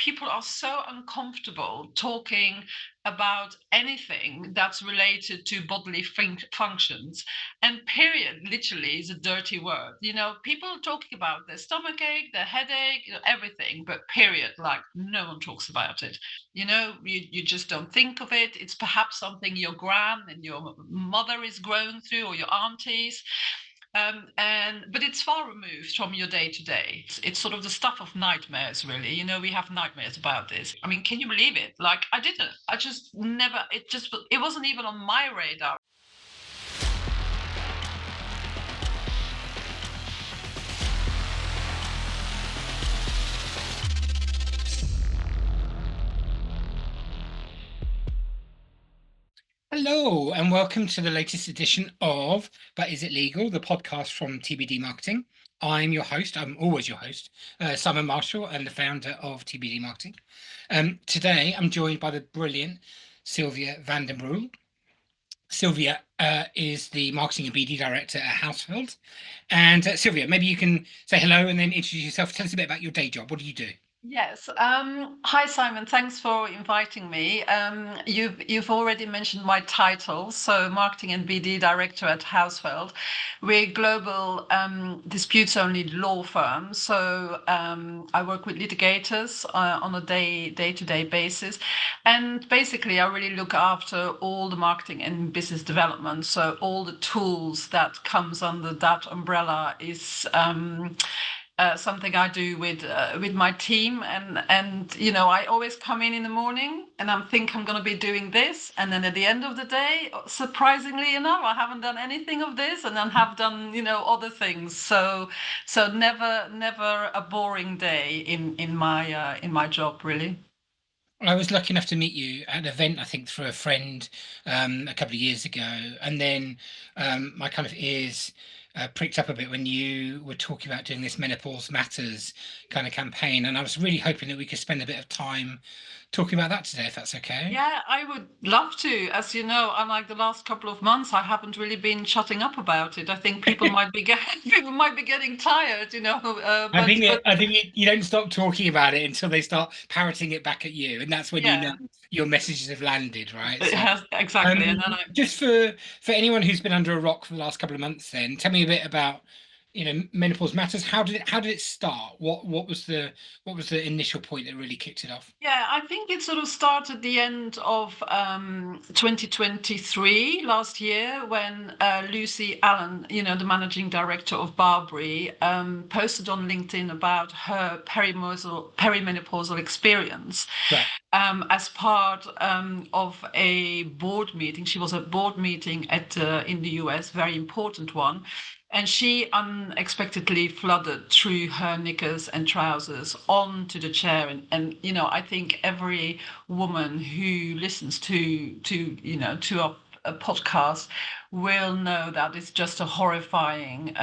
people are so uncomfortable talking about anything that's related to bodily functions. And period, literally, is a dirty word. People are talking about their stomach ache, their headache, everything, but period, like no one talks about it. You just don't think of it. It's perhaps something your gran and your mother is going through, or your aunties. But it's far removed from your day to day. It's sort of the stuff of nightmares, really. We have nightmares about this. I mean, can you believe it? Like, I didn't. I just never. It wasn't even on my radar. Hello, and welcome to the latest edition of But Is It Legal, the podcast from TBD Marketing. I'm your host, I'm always your host, Simon Marshall, and the founder of TBD Marketing. Today, I'm joined by the brilliant Silvia van den Bruel. Silvia is the Marketing and BD Director at Hausfeld. And Silvia, maybe you can say hello and then introduce yourself. Tell us a bit about your day job. What do you do? Yes. Hi, Simon. Thanks for inviting me. You've already mentioned my title, so Marketing and BD Director at Hausfeld. We're global disputes-only law firm, so I work with litigators on a day-to-day basis, and basically I really look after all the marketing and business development. So all the tools that comes under that umbrella is something I do with my team, and I always come in the morning and I think I'm going to be doing this, and then at the end of the day, surprisingly enough, I haven't done anything of this, and then have done other things. So never a boring day in my job, really. I was lucky enough to meet you at an event, I think, through a friend a couple of years ago. And then my kind of ears pricked up a bit when you were talking about doing this Menopause Matters kind of campaign. And I was really hoping that we could spend a bit of time talking about that today, if that's okay. Yeah, I would love to. As you know, unlike the last couple of months, I haven't really been shutting up about it. I think people might be people might be getting tired, I but think you don't stop talking about it until they start parroting it back at you, and that's when you know yeah, your messages have landed, right? it So, has exactly. And then just for anyone who's been under a rock for the last couple of months, then tell me a bit about, Menopause Matters. How did it start? What was the initial point that really kicked it off? Yeah, I think it sort of started the end of 2023 last year when Lucy Allen, the managing director of Barbary, posted on LinkedIn about her perimenopausal experience Right. as part of a board meeting. She was at a board meeting in the US, very important one. And she unexpectedly flooded through her knickers and trousers onto the chair. And I think every woman who listens to a podcast will know that it's just a horrifying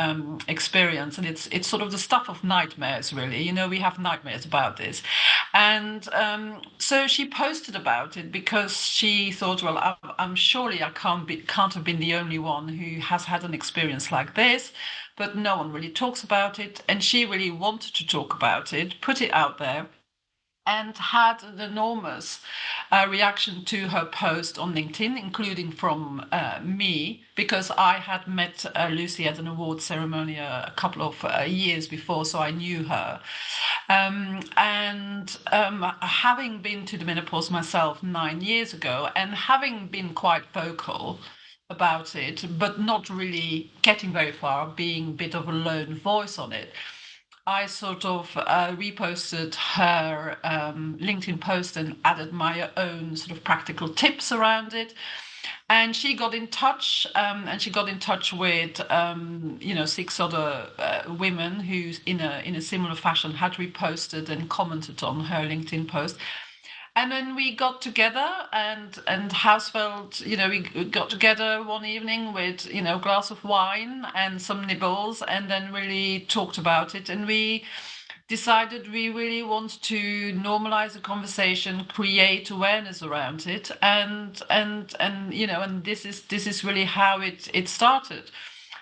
experience, and it's sort of the stuff of nightmares, really. We have nightmares about this, and so she posted about it because she thought, well, I'm surely I can't have been the only one who has had an experience like this, but no one really talks about it, and she really wanted to talk about it, put it out there, and had an enormous reaction to her post on LinkedIn, including from me, because I had met Lucy at an award ceremony a couple of years before, so I knew her. And having been to the menopause myself 9 years ago, and having been quite vocal about it, but not really getting very far, being a bit of a lone voice on it, I sort of reposted her LinkedIn post and added my own sort of practical tips around it. And she got in touch, with, 6 other women who, in a similar fashion, had reposted and commented on her LinkedIn post. And then we got together, and Hausfeld, we got together one evening with, a glass of wine and some nibbles, and then really talked about it. And we decided we really want to normalize the conversation, create awareness around it, and this is really how it started.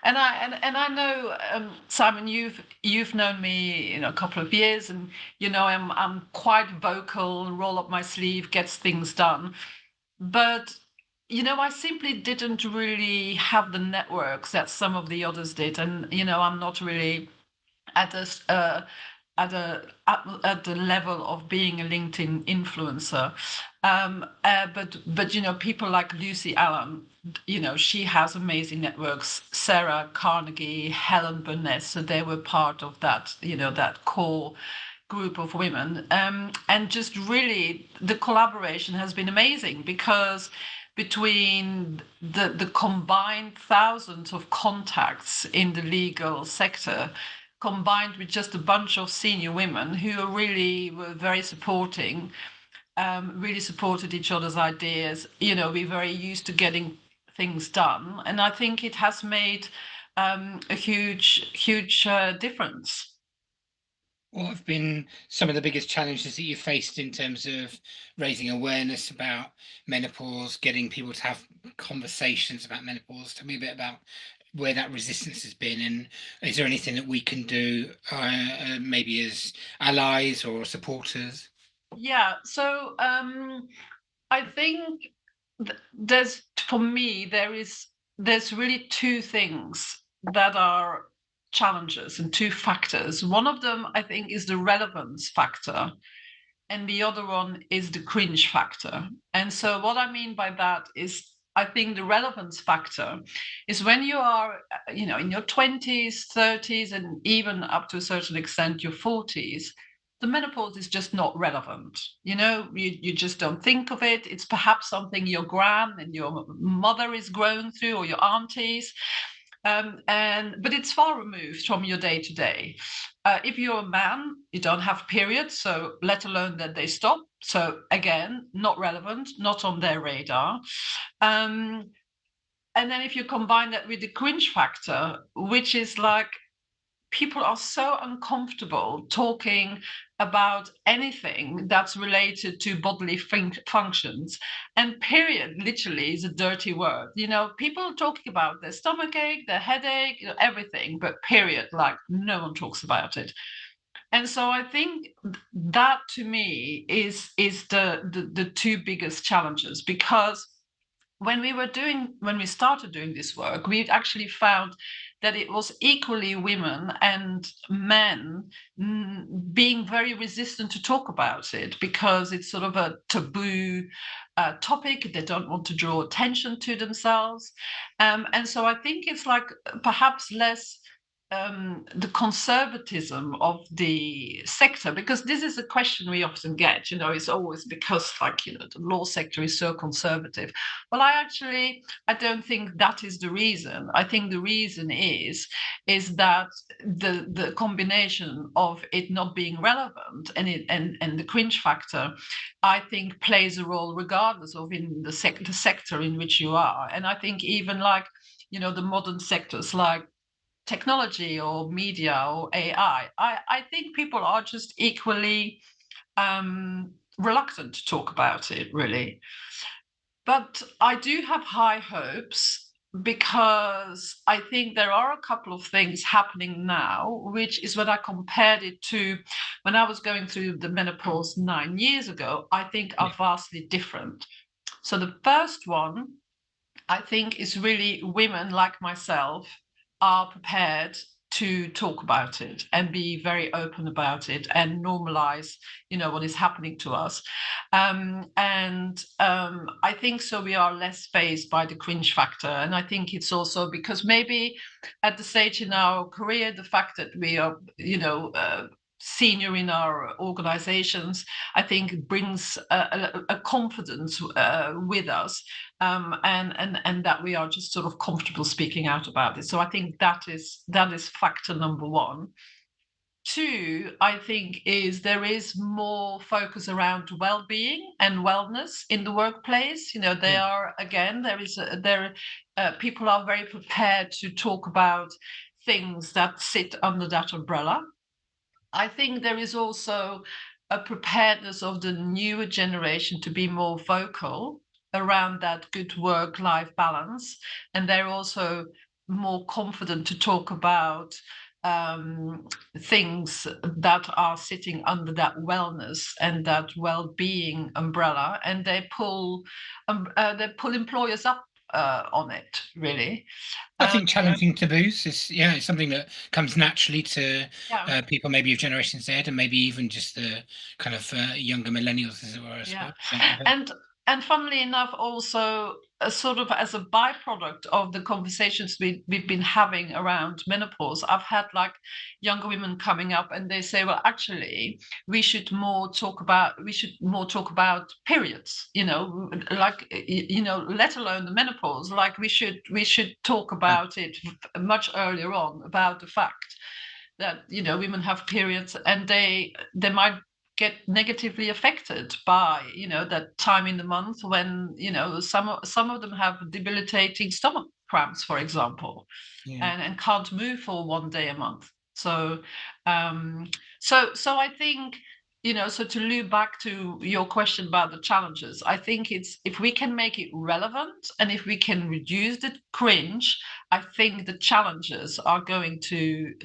And I know, Simon, you've known me, a couple of years, and I'm quite vocal, roll up my sleeve, gets things done. But I simply didn't really have the networks that some of the others did, and I'm not really at a at the level of being a LinkedIn influencer. But people like Lucy Allen, she has amazing networks. Sarah Carnegie, Helen Burnett, so they were part of that, that core group of women. And just really, the collaboration has been amazing because between the combined thousands of contacts in the legal sector, combined with just a bunch of senior women who really were very supporting, really supported each other's ideas. We're very used to getting things done. And I think it has made a huge difference. What have been some of the biggest challenges that you've faced in terms of raising awareness about menopause, getting people to have conversations about menopause? Tell me a bit about where that resistance has been, and is there anything that we can do, maybe as allies or supporters? Yeah, so I think for me, there's really two things that are challenges and two factors. One of them, I think, is the relevance factor, and the other one is the cringe factor. And so what I mean by that is, I think the relevance factor is when you are, in your 20s, 30s, and even up to a certain extent, your 40s, the menopause is just not relevant. You just don't think of it. It's perhaps something your gran and your mother is going through, or your aunties. But it's far removed from your day to day. If you're a man, you don't have periods, so let alone that they stop. So again, not relevant, not on their radar. Um, and then if you combine that with the cringe factor, which is like, people are so uncomfortable talking about anything that's related to bodily functions, and period literally is a dirty word. People are talking about their stomach ache, their headache, everything, but period, like, no one talks about it. And so I think that, to me, is the two biggest challenges, because when we started doing this work, we actually found that it was equally women and men being very resistant to talk about it, because it's sort of a taboo topic. They don't want to draw attention to themselves. And so I think it's like perhaps less the conservatism of the sector, because this is a question we often get. It's always because, like, the law sector is so conservative. Well, I don't think that is the reason. I think the reason is that the combination of it not being relevant and the cringe factor, I think, plays a role regardless of in the sector in which you are. And I think even, like, the modern sectors like technology or media or AI, I think people are just equally reluctant to talk about it, really. But I do have high hopes, because I think there are a couple of things happening now, which is when I compared it to when I was going through the menopause 9 years ago, I think are vastly different. So the first one, I think, is really women like myself are prepared to talk about it and be very open about it and normalize, what is happening to us. And I think so we are less faced by the cringe factor. And I think it's also because maybe at the stage in our career, the fact that we are, senior in our organizations, I think brings a confidence with us, and that we are just sort of comfortable speaking out about it. So I think that is factor number one. Two, I think, is there is more focus around well-being and wellness in the workplace. They are, again, people are very prepared to talk about things that sit under that umbrella. I think there is also a preparedness of the newer generation to be more vocal around that good work-life balance. And they're also more confident to talk about things that are sitting under that wellness and that well-being umbrella, and they pull employers up on it, really. I think challenging taboos is, yeah, it's something that comes naturally to Yeah. people maybe of Generation Z, and maybe even just the kind of younger millennials, as it were, I Yeah, suppose. Yeah. and funnily enough, also sort of as a byproduct of the conversations we've been having around menopause, I've had like younger women coming up and they say, well, actually, we should more talk about periods, like let alone the menopause. Like we should talk about it much earlier on, about the fact that women have periods and they might get negatively affected by that time in the month when some of them have debilitating stomach cramps, for example, Yeah. and can't move for one day a month. So I think, so to loop back to your question about the challenges, I think it's, if we can make it relevant and if we can reduce the cringe, I think the challenges are going to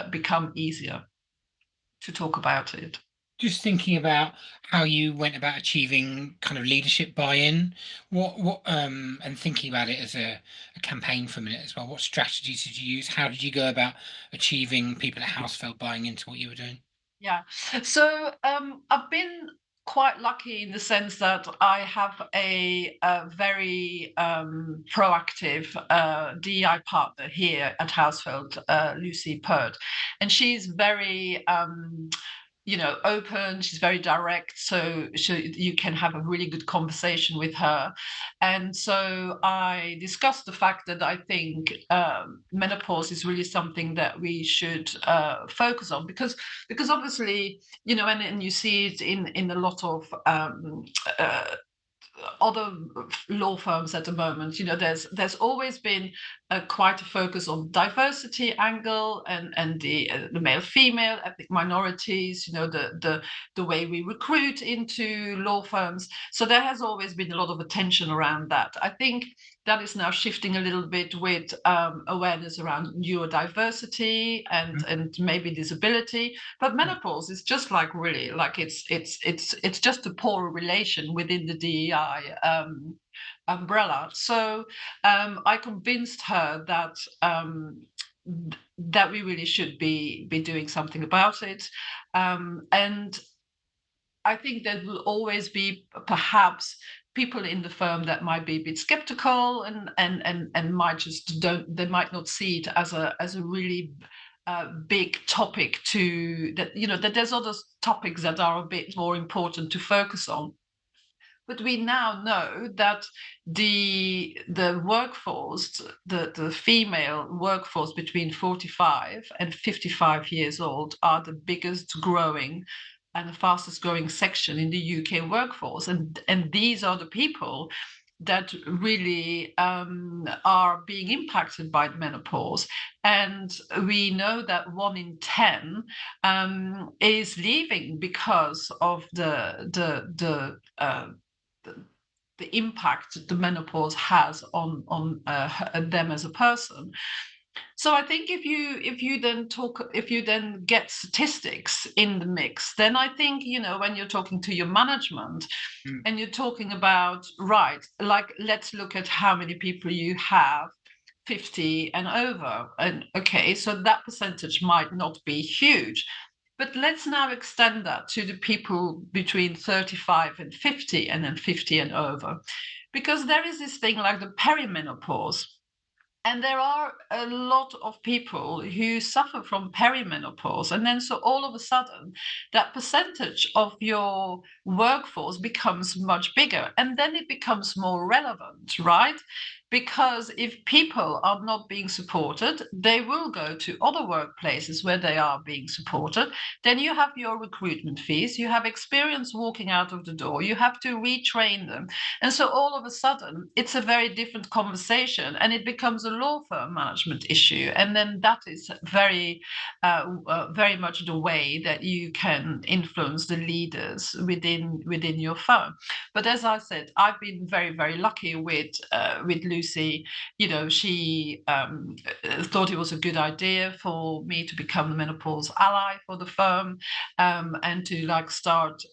become easier to talk about it. Just thinking about how you went about achieving kind of leadership buy-in, and thinking about it as a campaign for a minute as well. What strategies did you use? How did you go about achieving people at Hausfeld buying into what you were doing? Yeah. So I've been quite lucky in the sense that I have a very proactive DEI partner here at Hausfeld, Lucy Pert, and she's very open. She's very direct, so you can have a really good conversation with her. And so I discussed the fact that I think menopause is really something that we should focus on, because obviously, and you see it in a lot of other law firms at the moment. There's always been quite a focus on diversity angle and the male female ethnic minorities, the way we recruit into law firms. So there has always been a lot of attention around that. I think that is now shifting a little bit with awareness around neurodiversity and maybe disability. But menopause is just like, really, like it's just a poor relation within the DEI umbrella. So I convinced her that that we really should be doing something about it, and I think there will always be perhaps people in the firm that might be a bit skeptical and might just they might not see it as a really big topic, to that that there's other topics that are a bit more important to focus on. But we now know that the workforce, the female workforce between 45 and 55 years old, are the biggest growing and the fastest growing section in the UK workforce, and these are the people that really are being impacted by menopause. And we know that 1 in 10 is leaving because of the impact the menopause has on them as a person. So I think if you then get statistics in the mix, then I think, when you're talking to your management and you're talking about, right, like, let's look at how many people you have 50 and over, and okay, so that percentage might not be huge, but let's now extend that to the people between 35 and 50, and then 50 and over, because there is this thing like the perimenopause. And there are a lot of people who suffer from perimenopause. And then, so all of a sudden, that percentage of your workforce becomes much bigger. And then it becomes more relevant, right? Because if people are not being supported, they will go to other workplaces where they are being supported. Then you have your recruitment fees, you have experience walking out of the door, you have to retrain them. And so all of a sudden, it's a very different conversation, and it becomes a law firm management issue. And then that is very much the way that you can influence the leaders within your firm. But as I said, I've been very, very lucky with Lucy, she thought it was a good idea for me to become the menopause ally for the firm, and to like start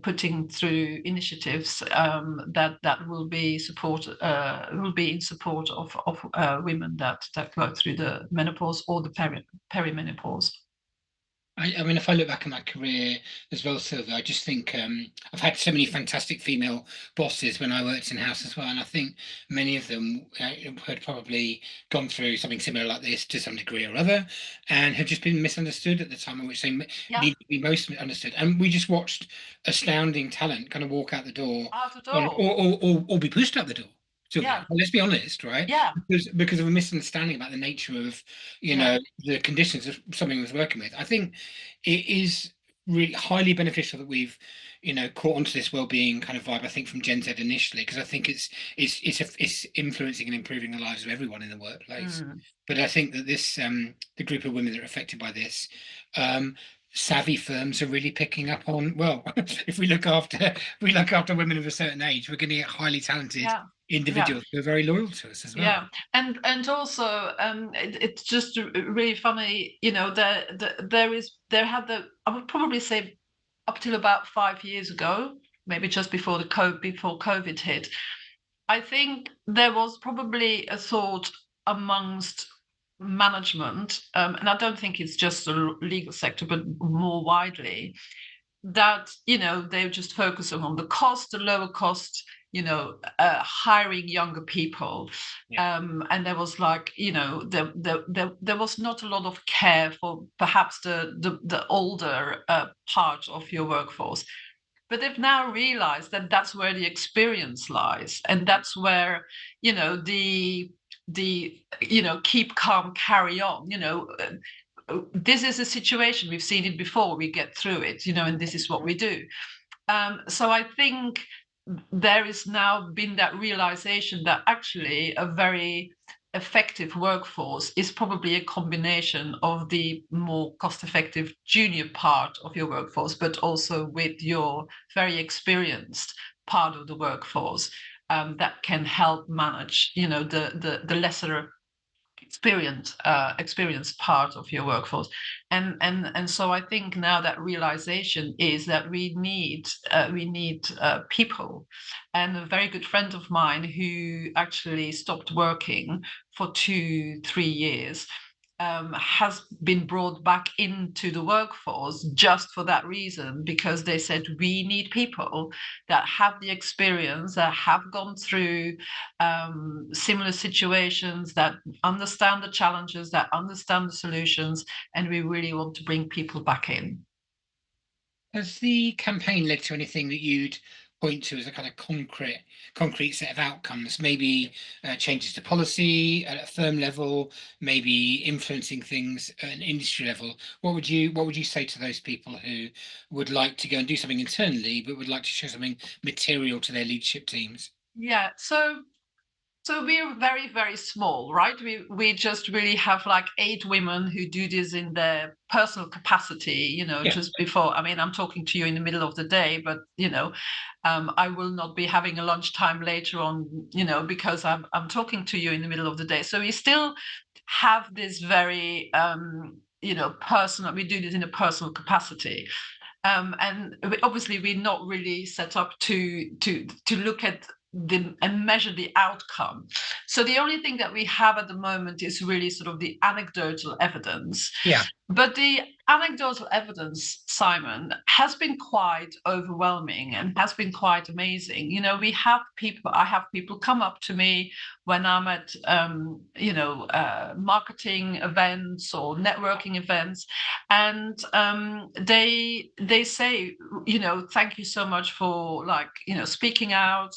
putting through initiatives that will be in support of women that go through the menopause or the perimenopause. I mean, if I look back at my career as well, Silvia, I just think I've had so many fantastic female bosses when I worked in house as well, and I think many of them had probably gone through something similar like this to some degree or other, and have just been misunderstood at the time in which they need to be most understood. And we just watched astounding talent kind of walk out the door, Out the door. or be pushed out the door. Sylvia, Yeah. well, let's be honest, right? Yeah. Because of a misunderstanding about the nature of, the conditions of something was working with. I think it is really highly beneficial that we've, caught onto this well-being kind of vibe. I think from Gen Z initially, because I think it's influencing and improving the lives of everyone in the workplace. But I think that this the group of women that are affected by this. Savvy firms are really picking up on, well, if we look after women of a certain age, we're going to get highly talented individuals who are very loyal to us as well. Yeah, and also it's just really funny, I would probably say up till about 5 years ago, maybe just before COVID hit, I think there was probably a thought amongst management, and I don't think it's just the legal sector, but more widely, that they're just focusing on the cost, the lower cost, hiring younger people. And there was like, there was not a lot of care for perhaps the older part of your workforce. But they've now realized that that's where the experience lies, and that's where the keep calm, carry on. This is a situation, we've seen it before, we get through it, and this is what we do. So I think there is now been that realization that actually a very effective workforce is probably a combination of the more cost-effective junior part of your workforce, but also with your very experienced part of the workforce that can help manage, the lesser experienced part of your workforce. And so I think now that realization is that we need people. And a very good friend of mine who actually stopped working for 2-3 years has been brought back into the workforce just for that reason, because they said we need people that have the experience, that have gone through similar situations, that understand the challenges, that understand the solutions, and we really want to bring people back in. Has the campaign led to anything that you'd point to as a kind of concrete set of outcomes? Maybe changes to policy at a firm level, maybe influencing things at an industry level. What would you say to those people who would like to go and do something internally, but would like to show something material to their leadership teams? Yeah, so we're very, very small, right? We just really have like 8 women who do this in their personal capacity, just before. I mean, I'm talking to you in the middle of the day, but I will not be having a lunchtime later on, because I'm talking to you in the middle of the day. So we still have this very personal. We do this in a personal capacity. And obviously we're not really set up to look at and measure the outcome. So the only thing that we have at the moment is really sort of the anecdotal evidence. Yeah. But the anecdotal evidence, Simon, has been quite overwhelming and has been quite amazing. I have people come up to me when I'm at, marketing events or networking events, and they say, thank you so much for speaking out.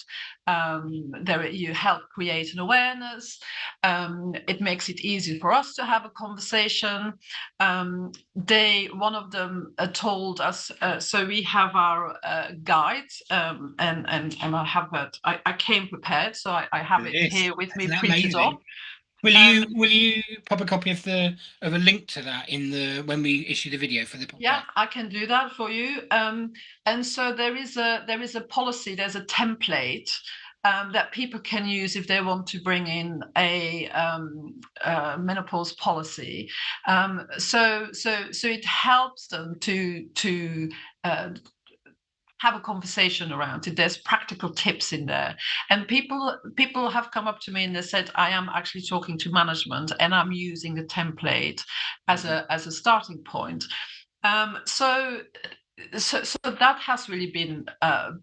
You help create an awareness. It makes it easy for us to have a conversation. One of them told us, so we have our guides, and I have that. I came prepared, so I have it here with me printed off. Will you pop a copy of a link to that when we issue the video for the podcast? Yeah, I can do that for you. And so there is a policy. There's a template that people can use if they want to bring in a menopause policy. So it helps them to have a conversation around it. There's practical tips in there, and people have come up to me and they said, I am actually talking to management and I'm using the template as a starting point. So that has really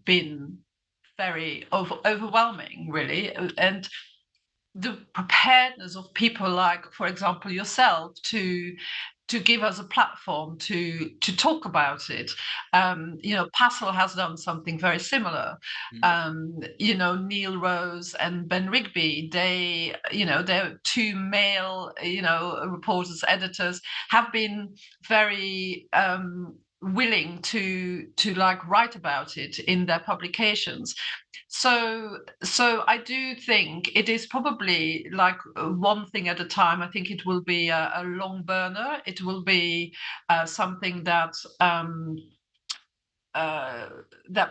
been very overwhelming, really. And the preparedness of people like, for example, yourself, to give us a platform to talk about it. Passel has done something very similar. Neil Rose and Ben Rigby, they're two male, reporters, editors, have been very willing to like write about it in their publications. So I do think it is probably like one thing at a time. I think it will be a long burner. It will be something that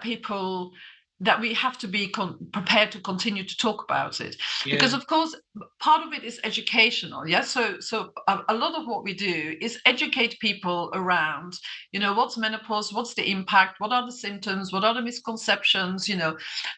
people, that we have to be prepared to continue to talk about it. Because of course part of it is educational. So a lot of what we do is educate people around, what's menopause, what's the impact, what are the symptoms, what are the misconceptions,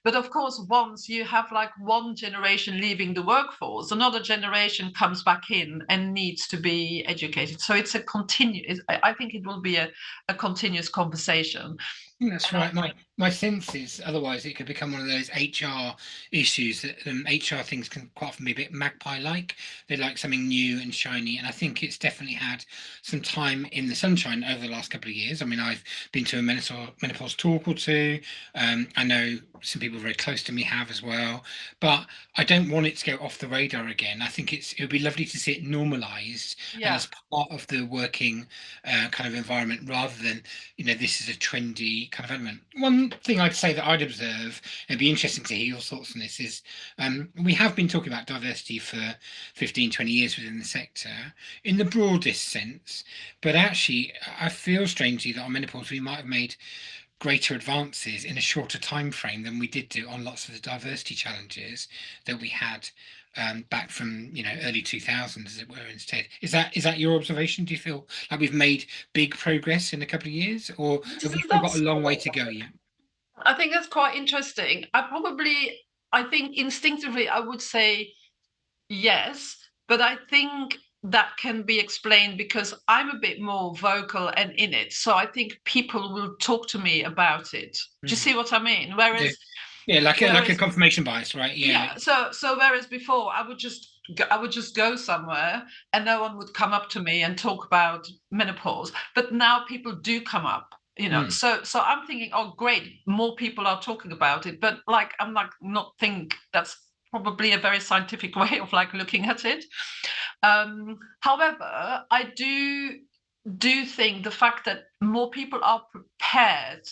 but of course once you have like one generation leaving the workforce, another generation comes back in and needs to be educated. So it's I think it will be a continuous conversation. That's right. My sense is otherwise it could become one of those HR issues that HR things can quite often be a bit magpie-like. They like something new and shiny, and I think it's definitely had some time in the sunshine over the last couple of years. I mean, I've been to a menopause talk or two. I know some people very close to me have as well, but I don't want it to go off the radar again. I think it would be lovely to see it normalized and as part of the working kind of environment, rather than this is a trendy kind of element. One thing I'd say that I'd observe, it'd be interesting to hear your thoughts on this, is we have been talking about diversity for 15, 20 years within the sector in the broadest sense, but actually I feel strangely that on menopause we might have made greater advances in a shorter time frame than we did do on lots of the diversity challenges that we had back from early 2000s, as it were. Instead, is that your observation? Do you feel like we've made big progress in a couple of years, or have we still got a long way to go yet? I think that's quite interesting. I think instinctively I would say yes, but I think that can be explained because I'm a bit more vocal and in it. So I think people will talk to me about it. Do you see what I mean? Whereas like a confirmation bias, right? Yeah. So whereas before I would just go somewhere and no one would come up to me and talk about menopause, but now people do come up. So I'm thinking, oh great, more people are talking about it, but like I'm like not think that's probably a very scientific way of like looking at it. However, I do think the fact that more people are prepared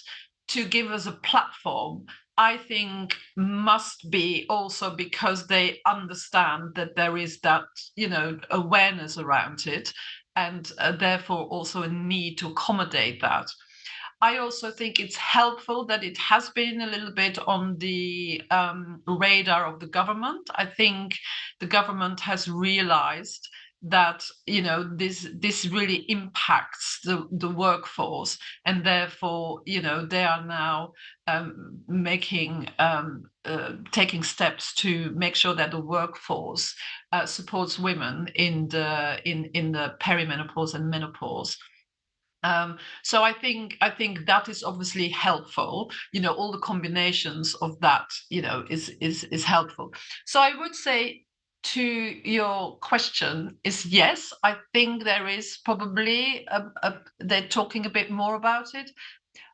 to give us a platform, I think must be also because they understand that there is that, awareness around it, and therefore also a need to accommodate that. I also think it's helpful that it has been a little bit on the radar of the government. I think the government has realized that this really impacts the workforce, and therefore they are now taking steps to make sure that the workforce supports women in the perimenopause and menopause. So I think that is obviously helpful. All the combinations of that, is helpful. So I would say to your question is yes. I think there is probably they're talking a bit more about it,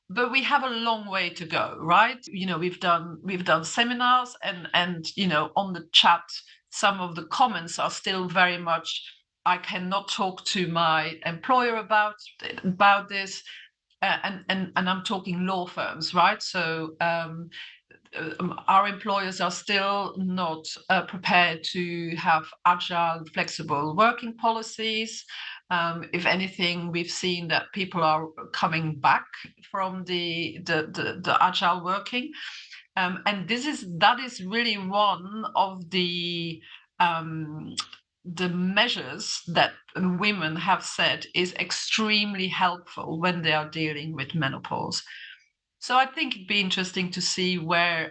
but we have a long way to go, right? We've done seminars, and on the chat, some of the comments are still very much, I cannot talk to my employer about this, and I'm talking law firms, right? So our employers are still not prepared to have agile, flexible working policies. If anything, we've seen that people are coming back from the agile working. And that is really one of the measures that women have said is extremely helpful when they are dealing with menopause. So I think it'd be interesting to see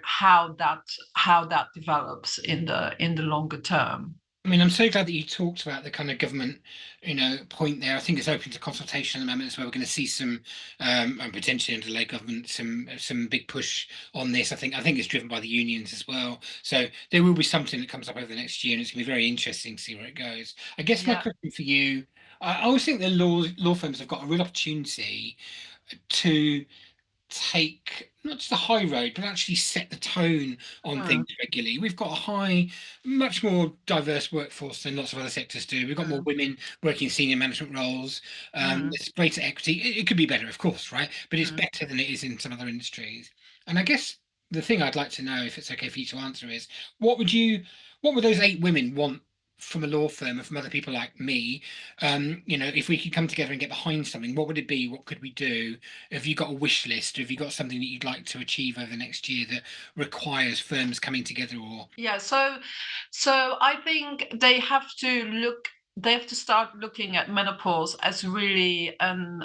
how that develops in the longer term. I mean, I'm so glad that you talked about the kind of government, point there. I think it's open to consultation at the moment as well. We're going to see some, and potentially under Labour government, some big push on this. I think it's driven by the unions as well. So there will be something that comes up over the next year, and it's going to be very interesting to see where it goes. I guess my Yeah. question for you, I always think the law firms have got a real opportunity to take not just the high road, but actually set the tone on things Mm, regularly. We've got a much more diverse workforce than lots of other sectors do. We've got more mm, women working in senior management roles. mm, There's greater equity. It could be better, of course, right? But it's mm. better than it is in some other industries. And I guess the thing I'd like to know, if it's okay for you to answer, is what would you, what would those 8 women want from a law firm and from other people like me? If we could come together and get behind something, what would it be? What could we do? Have you got a wish list? Have you got something that you'd like to achieve over the next year that requires firms coming together or Yeah, so I think they have to start looking at menopause as really an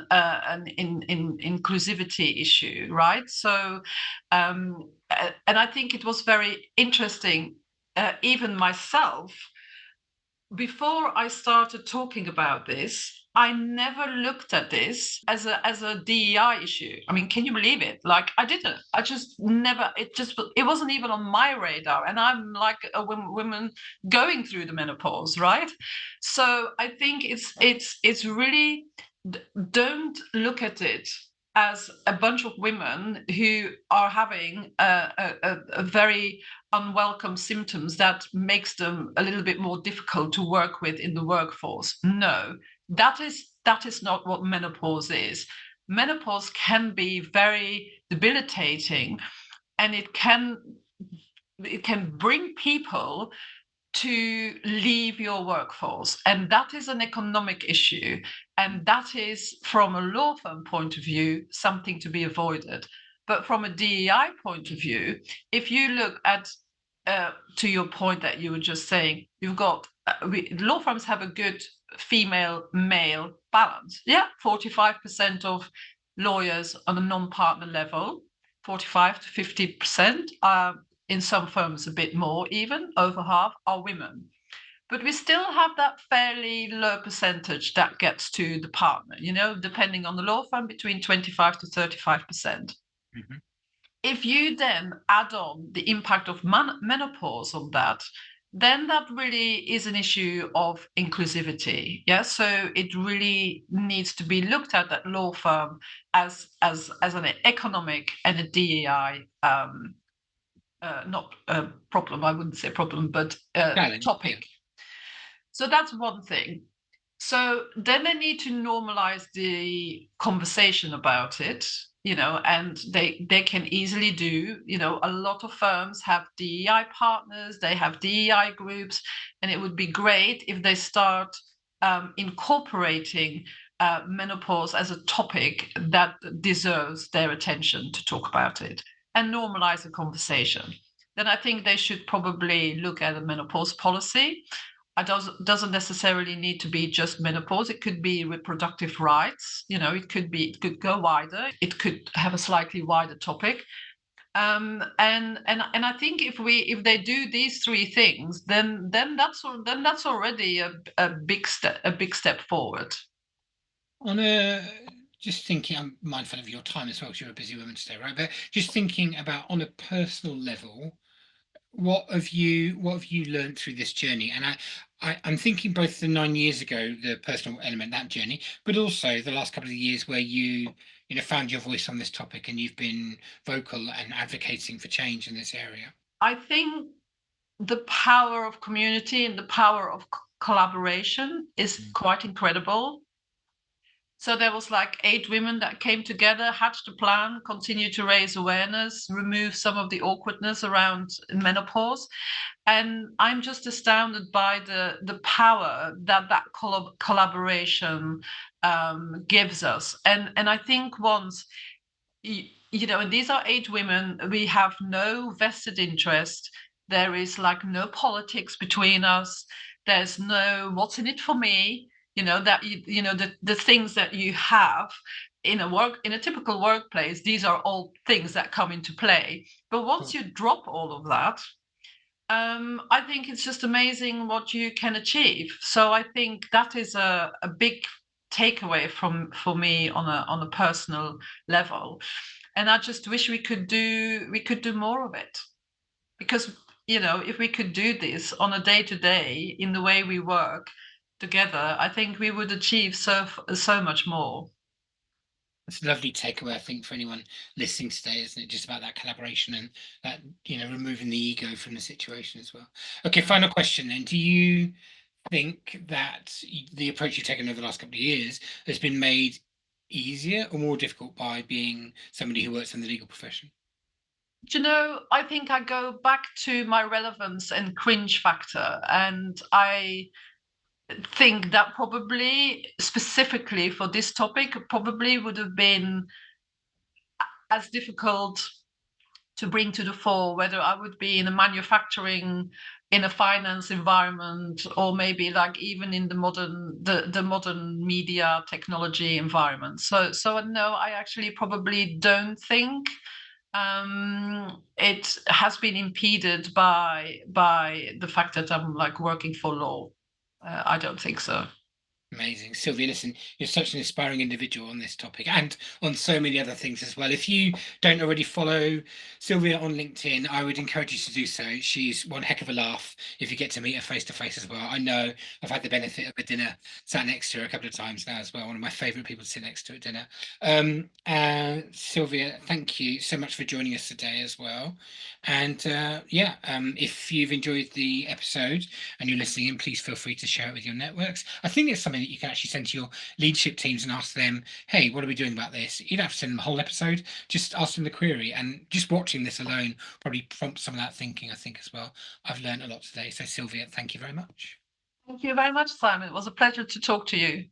inclusivity issue, right? And I think it was very interesting, even myself, before I started talking about this, I never looked at this as a DEI issue. I mean, can you believe it? Like, I didn't. I just never. It wasn't even on my radar. And I'm like a woman going through the menopause, right? So I think it's really, don't look at it as a bunch of women who are having a very unwelcome symptoms that makes them a little bit more difficult to work with in the workforce. No, that is not what menopause is. Menopause can be very debilitating, and it can bring people to leave your workforce, and that is an economic issue, and that is, from a law firm point of view, something to be avoided. But from a DEI point of view, if you look at, to your point that you were just saying, you've got law firms have a good female male balance. Yeah, 45% of lawyers on a non-partner level, 45 to 50%. In some firms, a bit more, even over half are women. But we still have that fairly low percentage that gets to the partner, depending on the law firm, between 25 to 35%. Mhm. If you then add on the impact of menopause on that, then that really is an issue of inclusivity. Yeah, so it really needs to be looked at law firm as an economic and a DEI, not a problem, I wouldn't say problem, but challenge? Yeah. topic. So that's one thing. So then they need to normalize the conversation about it, and they can easily do, a lot of firms have DEI partners, they have DEI groups, and it would be great if they start incorporating menopause as a topic that deserves their attention to talk about it and normalize the conversation. Then I think they should probably look at a menopause policy. It doesn't necessarily need to be just menopause. It could be reproductive rights. It could go wider. It could have a slightly wider topic. And I think if they do these three things, then that's already a big step forward. On a Just thinking, I'm mindful of your time as well, because you're a busy woman today, right? But just thinking about on a personal level, what have you learned through this journey? And I'm thinking both the 9 years ago, the personal element, that journey, but also the last couple of years where you found your voice on this topic and you've been vocal and advocating for change in this area. I think the power of community and the power of collaboration is Mm. quite incredible. So there was like 8 women that came together, hatched a plan, continued to raise awareness, remove some of the awkwardness around menopause. And I'm just astounded by the power that collaboration gives us. And I think once and these are 8 women. We have no vested interest. There is like no politics between us. There's no what's in it for me. That the things that you have in a typical workplace. These are all things that come into play. But once you drop all of that, I think it's just amazing what you can achieve. So I think that is a big takeaway for me on a personal level. And I just wish we could do more of it, because if we could do this on a day to day in the way we work together, I think we would achieve so much more. It's a lovely takeaway, I think, for anyone listening today, isn't it? Just about that collaboration and that, removing the ego from the situation as well. Okay, final question then. Do you think that the approach you've taken over the last couple of years has been made easier or more difficult by being somebody who works in the legal profession? I think I go back to my relevance and cringe factor, and I think that probably specifically for this topic probably would have been as difficult to bring to the fore, whether I would be in a manufacturing, in a finance environment, or maybe like even in the modern media technology environment. So no, I actually probably don't think it has been impeded by the fact that I'm like working for law. I don't think so. Amazing. Silvia, listen, you're such an inspiring individual on this topic and on so many other things as well. If you don't already follow Silvia on LinkedIn, I would encourage you to do so. She's one heck of a laugh if you get to meet her face to face as well. I know I've had the benefit of a dinner, sat next to her a couple of times now as well. One of my favourite people to sit next to at dinner. Silvia, thank you so much for joining us today as well. And if you've enjoyed the episode and you're listening in, please feel free to share it with your networks. I think it's something that you can actually send to your leadership teams and ask them, hey, what are we doing about this? You don't have to send them the whole episode, just ask them the query. And just watching this alone probably prompts some of that thinking, I think, as well. I've learned a lot today. So Silvia, thank you very much. Thank you very much, Simon. It was a pleasure to talk to you.